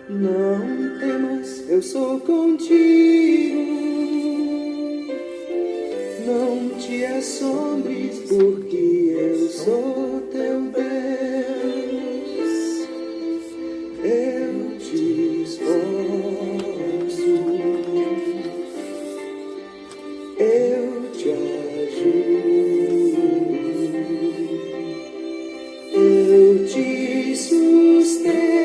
Não temas, eu sou contigo. Não te assombres, porque eu sou teu Deus. Eu te esforço, eu te ajudo, eu te sustento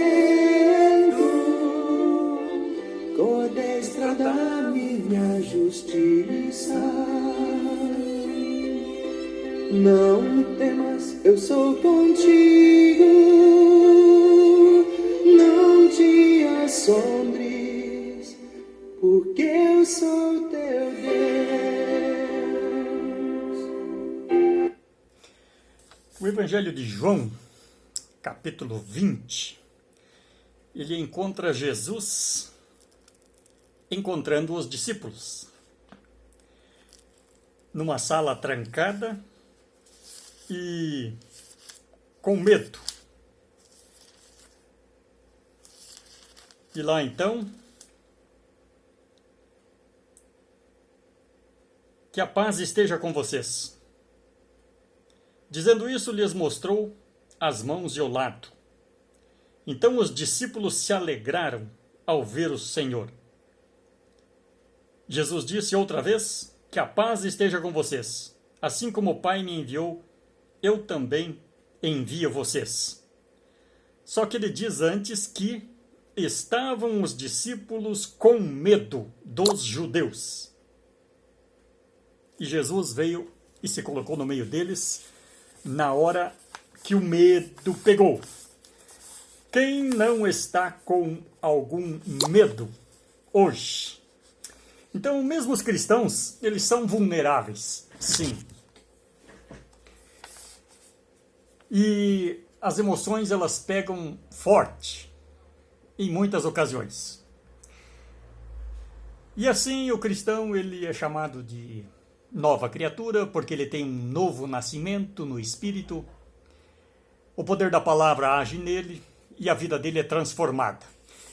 com a destra da minha justiça. Não temas, eu sou contigo. Não te assombres, porque eu sou teu Deus. O Evangelho de João, capítulo 20, ele encontra Jesus encontrando os discípulos numa sala trancada e com medo. E lá então, que a paz esteja com vocês. Dizendo isso, lhes mostrou as mãos e o lado. Então os discípulos se alegraram ao ver o Senhor. Jesus disse outra vez, que a paz esteja com vocês. Assim como o Pai me enviou, eu também envio vocês. Só que ele diz antes que estavam os discípulos com medo dos judeus. E Jesus veio e se colocou no meio deles na hora que o medo pegou. Quem não está com algum medo hoje? Então, mesmo os cristãos, eles são vulneráveis, sim. E as emoções, elas pegam forte em muitas ocasiões. E assim, o cristão, ele é chamado de nova criatura, porque ele tem um novo nascimento no espírito. O poder da palavra age nele e a vida dele é transformada.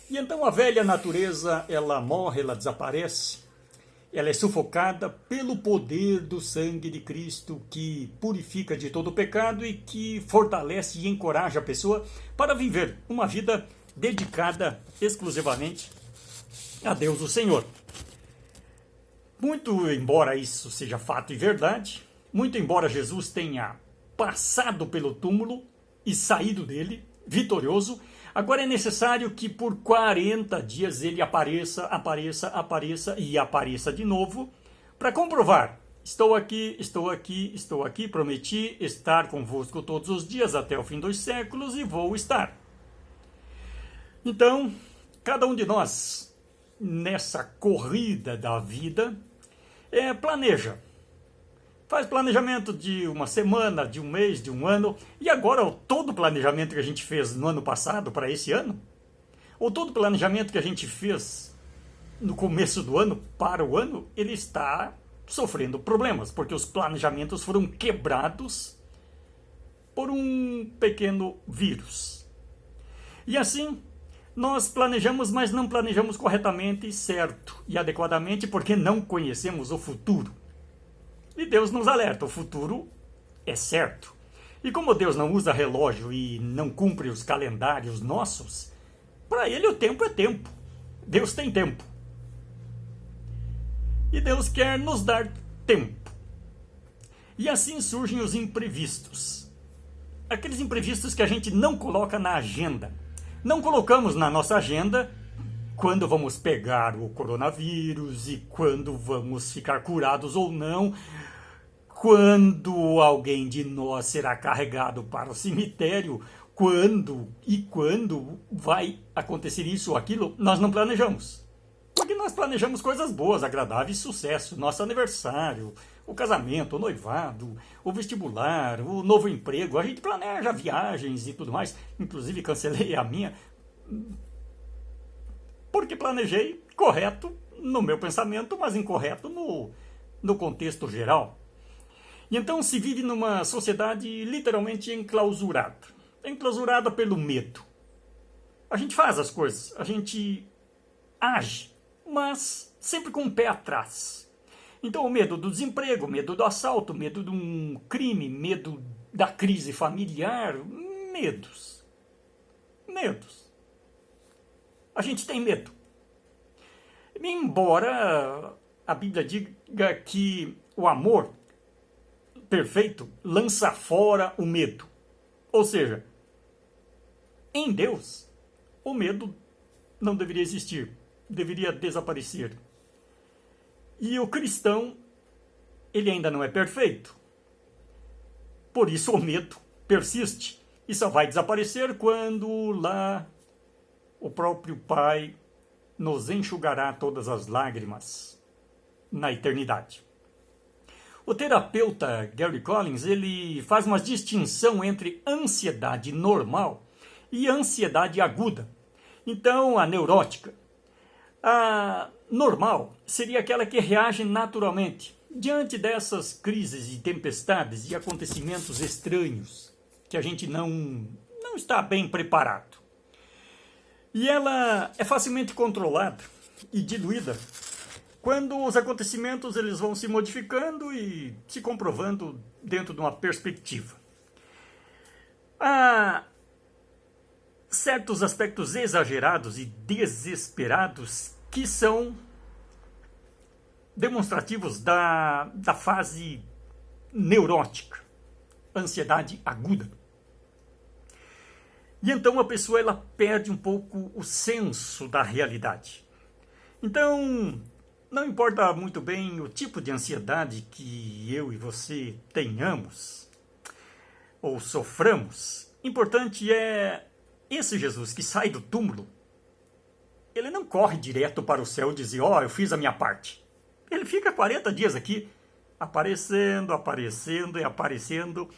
E então a velha natureza, ela morre, ela desaparece. Ela é sufocada pelo poder do sangue de Cristo, que purifica de todo o pecado e que fortalece e encoraja a pessoa para viver uma vida dedicada exclusivamente a Deus o Senhor. Muito embora isso seja fato e verdade, muito embora Jesus tenha passado pelo túmulo e saído dele, vitorioso, agora é necessário que por 40 dias ele apareça e apareça de novo para comprovar. Estou aqui, prometi estar convosco todos os dias até o fim dos séculos e vou estar. Então, cada um de nós, nessa corrida da vida, planeja. Faz planejamento de uma semana, de um mês, de um ano. E agora, todo o planejamento que a gente fez no ano passado para esse ano, ou todo o planejamento que a gente fez no começo do ano para o ano, ele está sofrendo problemas, porque os planejamentos foram quebrados por um pequeno vírus. E assim, nós planejamos, mas não planejamos corretamente, certo e adequadamente, porque não conhecemos o futuro. E Deus nos alerta, o futuro é certo. E como Deus não usa relógio e não cumpre os calendários nossos, para ele o tempo é tempo. Deus tem tempo. E Deus quer nos dar tempo. E assim surgem os imprevistos. Aqueles imprevistos que a gente não coloca na agenda. Não colocamos na nossa agenda quando vamos pegar o coronavírus e quando vamos ficar curados ou não, quando alguém de nós será carregado para o cemitério, quando vai acontecer isso ou aquilo, nós não planejamos. Porque nós planejamos coisas boas, agradáveis, sucesso, nosso aniversário, o casamento, o noivado, o vestibular, o novo emprego. A gente planeja viagens e tudo mais. Inclusive cancelei a minha, porque planejei correto no meu pensamento, mas incorreto no contexto geral. E então se vive numa sociedade literalmente enclausurada. Enclausurada pelo medo. A gente faz as coisas, a gente age, mas sempre com o pé atrás. Então, o medo do desemprego, medo do assalto, medo de um crime, medo da crise familiar, medos. Medos. A gente tem medo. Embora a Bíblia diga que o amor perfeito lança fora o medo. Ou seja, em Deus, o medo não deveria existir, deveria desaparecer. E o cristão, ele ainda não é perfeito. Por isso o medo persiste e só vai desaparecer quando lá o próprio Pai nos enxugará todas as lágrimas na eternidade. O terapeuta Gary Collins, ele faz uma distinção entre ansiedade normal e ansiedade aguda. Então, a neurótica. A normal seria aquela que reage naturalmente diante dessas crises e tempestades e acontecimentos estranhos que a gente não está bem preparado. E ela é facilmente controlada e diluída quando os acontecimentos eles vão se modificando e se comprovando dentro de uma perspectiva. Há certos aspectos exagerados e desesperados que são demonstrativos da fase neurótica, ansiedade aguda. E então a pessoa ela perde um pouco o senso da realidade. Então, não importa muito bem o tipo de ansiedade que eu e você tenhamos ou soframos, importante é esse Jesus que sai do túmulo. Ele não corre direto para o céu e diz, eu fiz a minha parte. Ele fica 40 dias aqui, aparecendo e aparecendo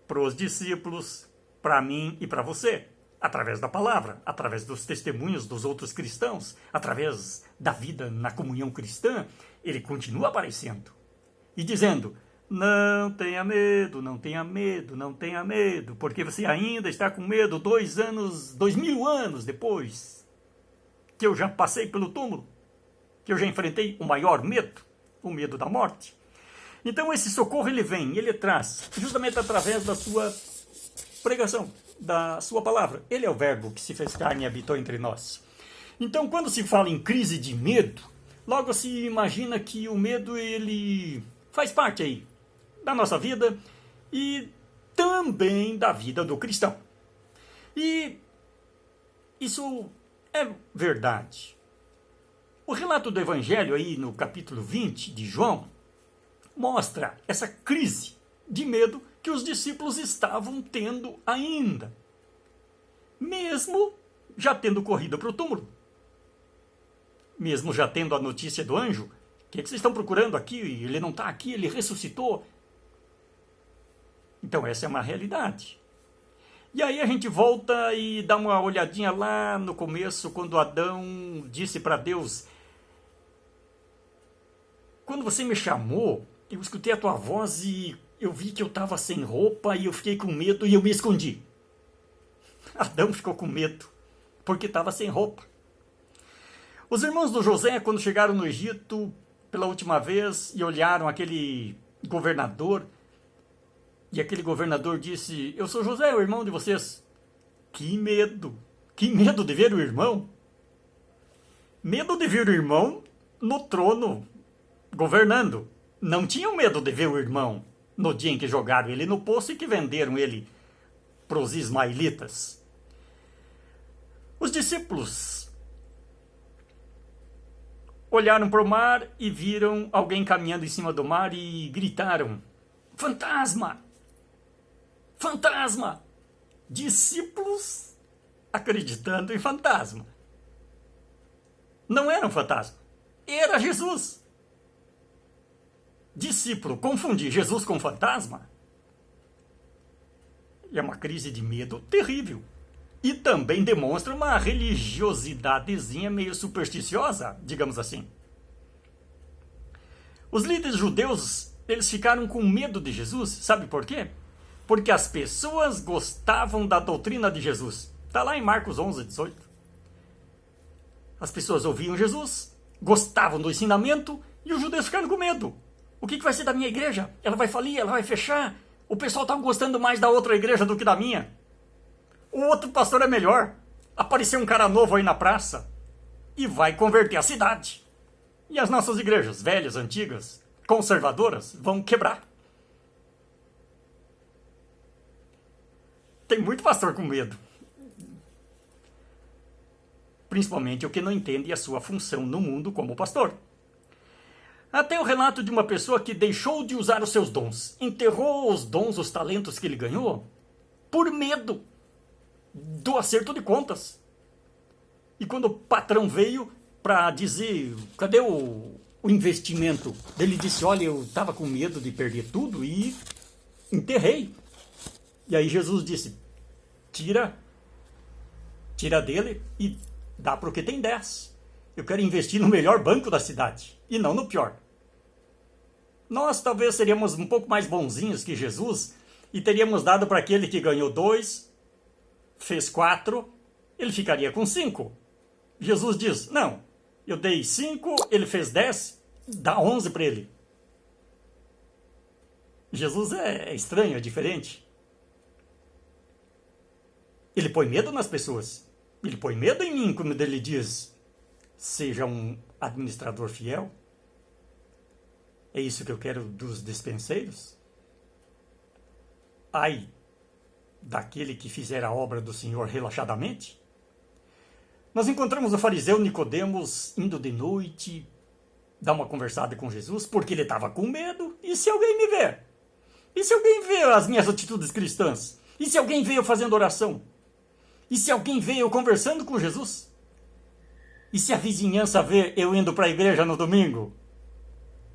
para os discípulos, para mim e para você, através da palavra, através dos testemunhos dos outros cristãos, através da vida na comunhão cristã, ele continua aparecendo e dizendo, não tenha medo, não tenha medo, não tenha medo, porque você ainda está com medo 2000 anos depois que eu já passei pelo túmulo, que eu já enfrentei o maior medo, o medo da morte. Então esse socorro ele vem, ele traz, justamente através da sua pregação, da sua palavra. Ele é o verbo que se fez carne e habitou entre nós. Então quando se fala em crise de medo, logo se imagina que o medo ele faz parte aí da nossa vida e também da vida do cristão. E isso é verdade. O relato do Evangelho aí no capítulo 20 de João mostra essa crise de medo que os discípulos estavam tendo ainda, mesmo já tendo corrido para o túmulo, mesmo já tendo a notícia do anjo, o que vocês estão procurando aqui? Ele não está aqui, ele ressuscitou. Então essa é uma realidade. E aí a gente volta e dá uma olhadinha lá no começo, quando Adão disse para Deus, quando você me chamou, eu escutei a tua voz e eu vi que eu estava sem roupa e eu fiquei com medo e eu me escondi. Adão ficou com medo, porque estava sem roupa. Os irmãos do José, quando chegaram no Egito pela última vez e olharam aquele governador, e aquele governador disse, eu sou José, o irmão de vocês. Que medo de ver o irmão. Medo de ver o irmão no trono, governando. Não tinham medo de ver o irmão no dia em que jogaram ele no poço e que venderam ele para os ismaelitas. Os discípulos olharam para o mar e viram alguém caminhando em cima do mar e gritaram, fantasma! Fantasma! Discípulos acreditando em fantasma. Não era um fantasma, era Jesus. Discípulo confundir Jesus com fantasma é uma crise de medo terrível. E também demonstra uma religiosidadezinha meio supersticiosa, digamos assim. Os líderes judeus, eles ficaram com medo de Jesus, sabe por quê? Porque as pessoas gostavam da doutrina de Jesus. Está lá em Marcos 11, 18. As pessoas ouviam Jesus, gostavam do ensinamento e os judeus ficaram com medo. O que vai ser da minha igreja? Ela vai falir? Ela vai fechar? O pessoal está gostando mais da outra igreja do que da minha. O outro pastor é melhor. Apareceu um cara novo aí na praça e vai converter a cidade. E as nossas igrejas, velhas, antigas, conservadoras, vão quebrar. Tem muito pastor com medo. Principalmente o que não entende a sua função no mundo como pastor. Até o relato de uma pessoa que deixou de usar os seus dons, enterrou os dons, os talentos que ele ganhou, por medo do acerto de contas. E quando o patrão veio para dizer, cadê o investimento? Ele disse, olha, eu estava com medo de perder tudo e enterrei. E aí Jesus disse, tira dele e dá para o que tem 10. Eu quero investir no melhor banco da cidade e não no pior. Nós talvez seríamos um pouco mais bonzinhos que Jesus e teríamos dado para aquele que ganhou 2, fez 4, ele ficaria com 5. Jesus diz, não, eu dei 5, ele fez 10, dá 11 para ele. Jesus é estranho, é diferente. Ele põe medo nas pessoas. Ele põe medo em mim quando ele diz, seja um administrador fiel. É isso que eu quero dos despenseiros? Ai daquele que fizer a obra do Senhor relaxadamente? Nós encontramos o fariseu Nicodemos indo de noite dar uma conversada com Jesus porque ele estava com medo. E se alguém me ver? E se alguém vê as minhas atitudes cristãs? E se alguém vê eu fazendo oração? E se alguém vê eu conversando com Jesus? E se a vizinhança vê eu indo para a igreja no domingo?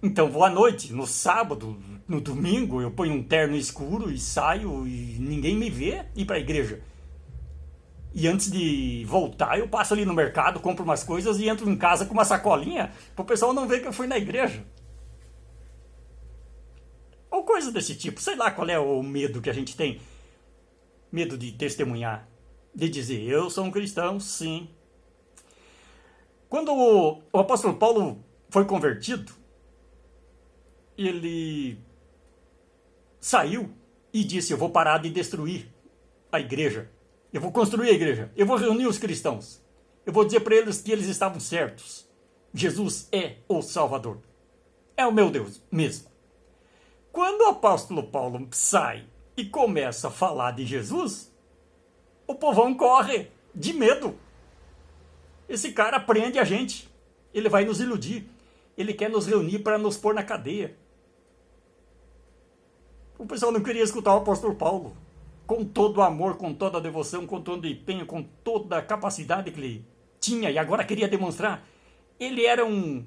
Então vou à noite, no sábado, no domingo, eu ponho um terno escuro e saio e ninguém me vê ir para a igreja. E antes de voltar, eu passo ali no mercado, compro umas coisas e entro em casa com uma sacolinha para o pessoal não ver que eu fui na igreja. Ou coisa desse tipo. Sei lá qual é o medo que a gente tem. Medo de testemunhar. De dizer, eu sou um cristão, sim. Quando o apóstolo Paulo foi convertido, ele saiu e disse, eu vou parar de destruir a igreja. Eu vou construir a igreja. Eu vou reunir os cristãos. Eu vou dizer para eles que eles estavam certos. Jesus é o Salvador. É o meu Deus mesmo. Quando o apóstolo Paulo sai e começa a falar de Jesus, o povão corre de medo. Esse cara prende a gente. Ele vai nos iludir. Ele quer nos reunir para nos pôr na cadeia. O pessoal não queria escutar o apóstolo Paulo. Com todo o amor, com toda a devoção, com todo o empenho, com toda a capacidade que ele tinha e agora queria demonstrar. Ele era um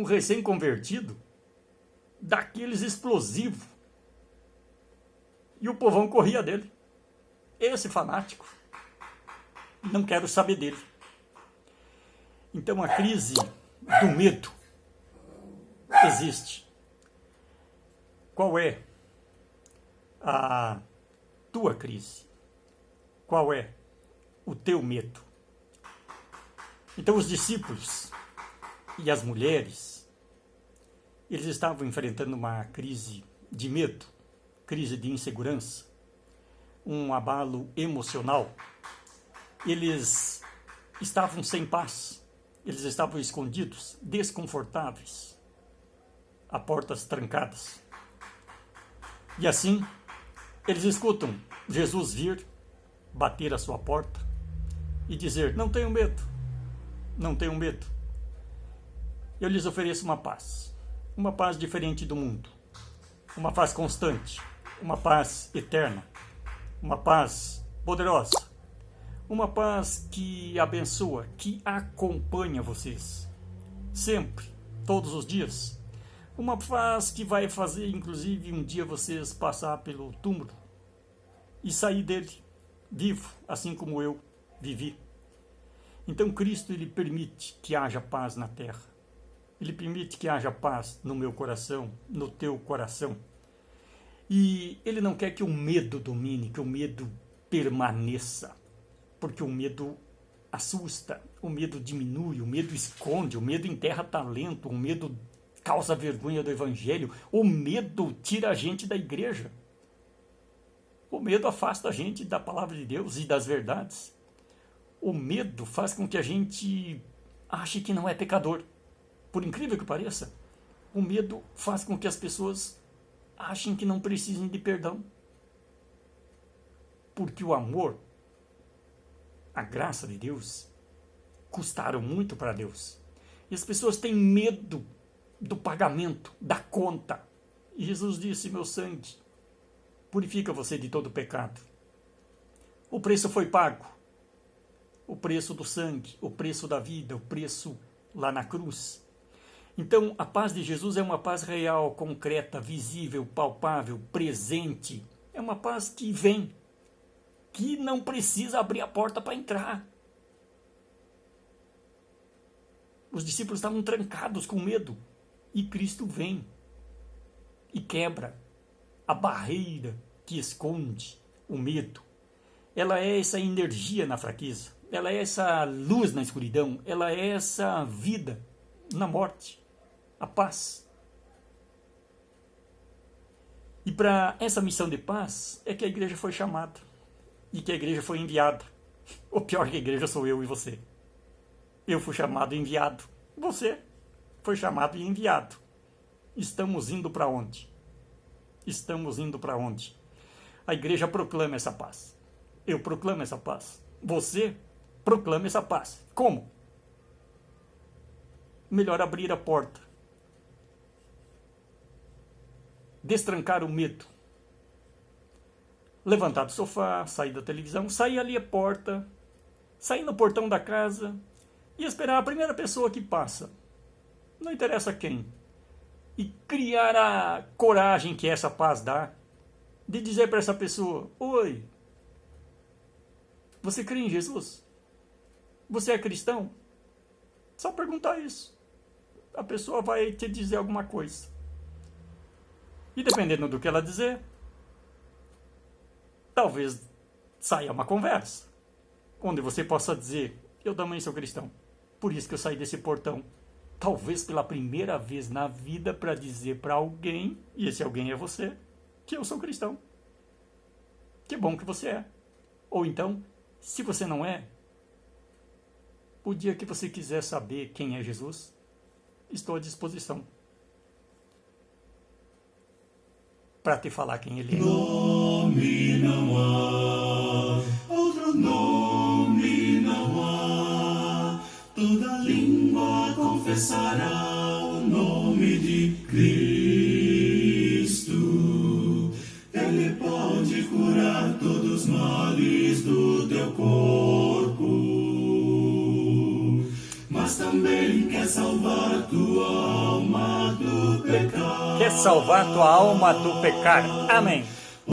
recém-convertido, daqueles explosivos. E o povão corria dele. Esse fanático. Não quero saber dele. Então a crise do medo existe. Qual é a tua crise? Qual é o teu medo? Então os discípulos e as mulheres, eles estavam enfrentando uma crise de medo, crise de insegurança, um abalo emocional. Eles estavam sem paz, eles estavam escondidos, desconfortáveis, a portas trancadas. E assim, eles escutam Jesus vir, bater a sua porta e dizer, não tenham medo, não tenham medo. Eu lhes ofereço uma paz diferente do mundo, uma paz constante, uma paz eterna, uma paz poderosa, uma paz que abençoa, que acompanha vocês, sempre, todos os dias. Uma paz que vai fazer, inclusive, um dia vocês passar pelo túmulo e sair dele, vivo, assim como eu vivi. Então Cristo, ele permite que haja paz na terra. Ele permite que haja paz no meu coração, no teu coração. E ele não quer que o medo domine, que o medo permaneça. Porque o medo assusta, o medo diminui, o medo esconde, o medo enterra talento, o medo causa vergonha do evangelho, o medo tira a gente da igreja. O medo afasta a gente da palavra de Deus e das verdades. O medo faz com que a gente ache que não é pecador. Por incrível que pareça, o medo faz com que as pessoas achem que não precisem de perdão. Porque o amor, a graça de Deus, custaram muito para Deus. E as pessoas têm medo do pagamento, da conta. E Jesus disse: meu sangue purifica você de todo pecado. O preço foi pago. O preço do sangue, o preço da vida, o preço lá na cruz. Então, a paz de Jesus é uma paz real, concreta, visível, palpável, presente. É uma paz que vem, que não precisa abrir a porta para entrar. Os discípulos estavam trancados com medo, e Cristo vem e quebra a barreira que esconde o medo. Ela é essa energia na fraqueza, ela é essa luz na escuridão, ela é essa vida na morte, a paz. E para essa missão de paz é que a igreja foi chamada e que a igreja foi enviada. O pior que a igreja sou eu e você. Eu fui chamado e enviado. Você foi chamado e enviado. Estamos indo para onde? Estamos indo para onde? A igreja proclama essa paz. Eu proclamo essa paz. Você proclama essa paz. Como? Melhor abrir a porta. Destrancar o medo. Levantar do sofá, sair da televisão, sair ali a porta, sair no portão da casa e esperar a primeira pessoa que passa. Não interessa quem. E criar a coragem que essa paz dá de dizer para essa pessoa: oi, você crê em Jesus? Você é cristão? Só perguntar isso. A pessoa vai te dizer alguma coisa. E dependendo do que ela dizer, talvez saia uma conversa, onde você possa dizer: eu também sou cristão, por isso que eu saí desse portão, talvez pela primeira vez na vida, para dizer para alguém, e esse alguém é você, que eu sou cristão. Que bom que você é. Ou então, se você não é, o dia que você quiser saber quem é Jesus, estou à disposição para te falar quem ele é. Nome não há, outro nome não há. Toda língua confessará o nome de Cristo. Ele pode curar todos os males do teu corpo, mas também quer salvar tua alma do pecado. Quer salvar tua alma do pecado. Amém.